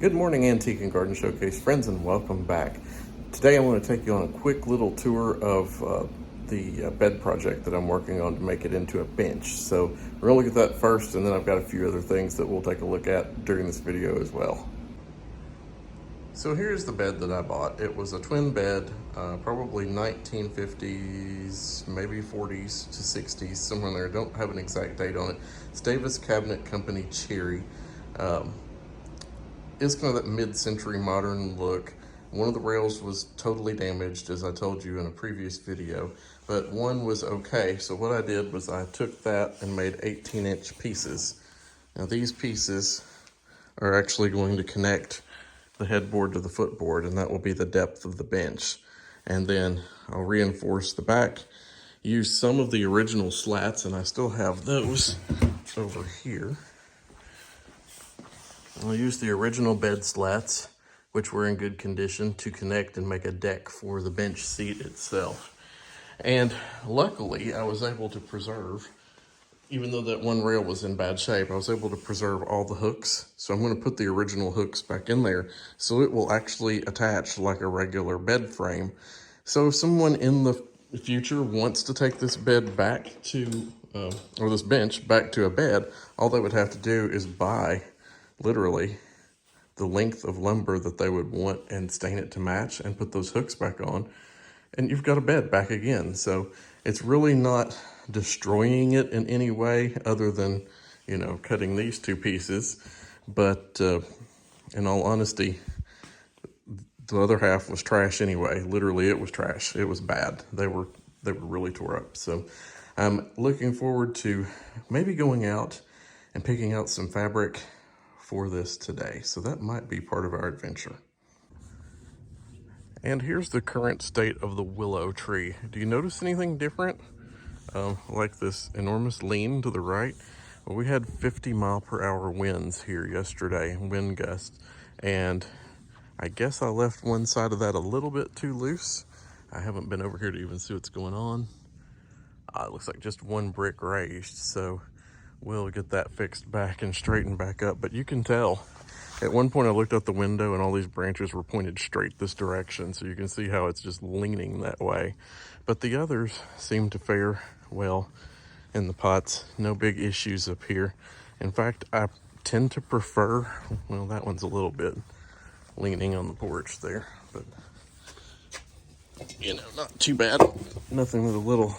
Good morning, Antique and Garden Showcase friends, and welcome back. Today I'm going to take you on a quick little tour of the bed project that I'm working on to make it into a bench. So we're going to look at that first, and then I've got a few other things that we'll take a look at during this video as well. So here's the bed that I bought. It was a twin bed, probably 1950s, maybe 40s to 60s, somewhere in there. I don't have an exact date on it. It's Davis Cabinet Company Cherry. It's kind of that mid-century modern look. One of the rails was totally damaged, as I told you in a previous video, but one was okay. So what I did was I took that and made 18-inch pieces. Now these pieces are actually going to connect the headboard to the footboard, and that will be the depth of the bench. And then I'll reinforce the back, use some of the original slats, and I still have those over here. I'll use the original bed slats, which were in good condition, to connect and make a deck for the bench seat itself. And luckily, I was able to preserve, even though that one rail was in bad shape, I was able to preserve all the hooks. So I'm going to put the original hooks back in there so it will actually attach like a regular bed frame. So if someone in the future wants to take this bed back to, or this bench back to a bed, all they would have to do is buy literally the length of lumber that they would want and stain it to match and put those hooks back on, and you've got a bed back again. So it's really not destroying it in any way other than, you know, cutting these two pieces. But in all honesty, the other half was trash anyway. Literally, it was trash. It was bad. They were really tore up. So I'm looking forward to maybe going out and picking out some fabric for this today. So that might be part of our adventure. And here's the current state of the willow tree. Do you notice anything different? Like this enormous lean to the right? Well, we had 50-mile-per-hour winds here yesterday, wind gusts, and I guess I left one side of that a little bit too loose. I haven't been over here to even see what's going on. It looks like just one brick raised, so we'll get that fixed back and straightened back up. But you can tell, at one point I looked out the window and all these branches were pointed straight this direction. So you can see how it's just leaning that way. But the others seem to fare well in the pots. No big issues up here. In fact, I tend to prefer, well, that one's a little bit leaning on the porch there, but you know, not too bad. Nothing that a little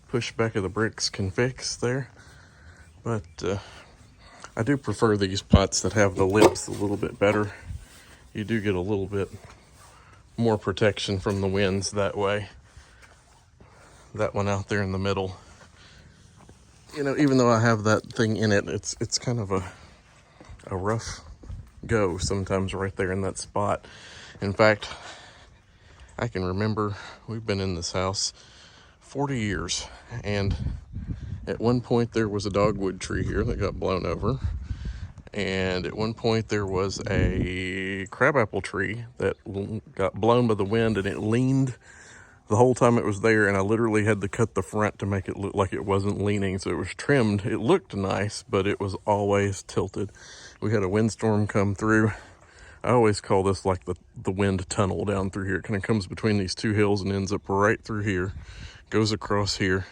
push back of the bricks can fix there. But I do prefer these pots that have the lips a little bit better. You do get a little bit more protection from the winds that way. That one out there in the middle, you know, even though I have that thing in it, it's kind of a rough go sometimes right there in that spot. In fact, I can remember we've been in this house 40 years, and at one point there was a dogwood tree here that got blown over. And at one point there was a crabapple tree that got blown by the wind, and it leaned the whole time it was there. And I literally had to cut the front to make it look like it wasn't leaning. So it was trimmed. It looked nice, but it was always tilted. We had a windstorm come through. I always call this like the wind tunnel down through here. It kind of comes between these two hills and ends up right through here, goes across here.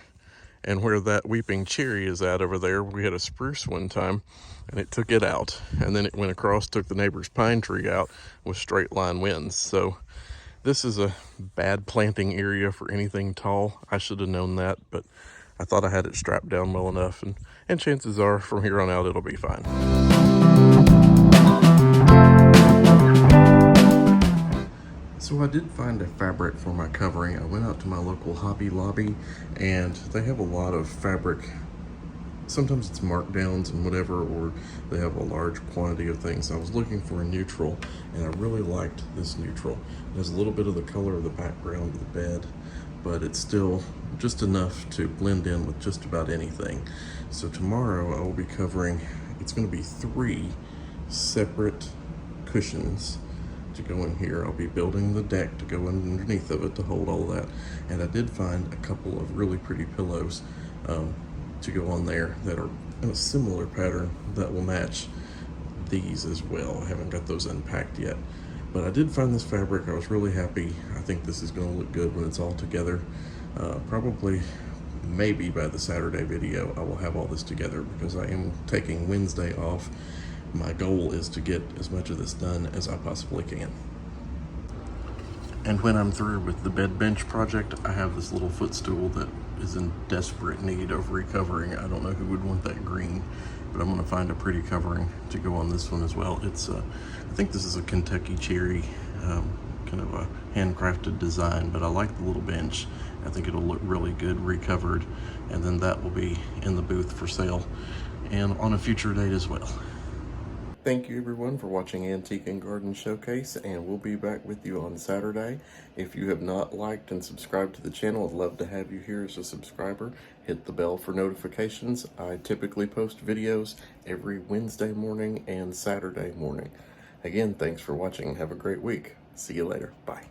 And where that weeping cherry is at over there, we had a spruce one time, and it took it out. And then it went across, took the neighbor's pine tree out with straight line winds. So this is a bad planting area for anything tall. I should have known that, but I thought I had it strapped down well enough. And chances are from here on out, it'll be fine. So I did find a fabric for my covering. I went out to my local Hobby Lobby, and they have a lot of fabric. Sometimes it's markdowns and whatever, or they have a large quantity of things. I was looking for a neutral, and I really liked this neutral. It has a little bit of the color of the background of the bed, but it's still just enough to blend in with just about anything. So tomorrow I will be covering, it's going to be 3 separate cushions to go in here. I'll be building the deck to go underneath of it to hold all that. And I did find a couple of really pretty pillows to go on there that are in a similar pattern that will match these as well. I haven't got those unpacked yet. But I did find this fabric. I was really happy. I think this is going to look good when it's all together. Probably, maybe by the Saturday video, I will have all this together because I am taking Wednesday off. My goal is to get as much of this done as I possibly can. And when I'm through with the bed bench project, I have this little footstool that is in desperate need of recovering. I don't know who would want that green, but I'm gonna find a pretty covering to go on this one as well. It's, I think this is a Kentucky cherry, kind of a handcrafted design, but I like the little bench. I think it'll look really good recovered, and then that will be in the booth for sale and on a future date as well. Thank you everyone for watching Antique and Garden Showcase, and we'll be back with you on Saturday. If you have not liked and subscribed to the channel, I'd love to have you here as a subscriber. Hit the bell for notifications. I typically post videos every Wednesday morning and Saturday morning. Again, thanks for watching. Have a great week. See you later. Bye.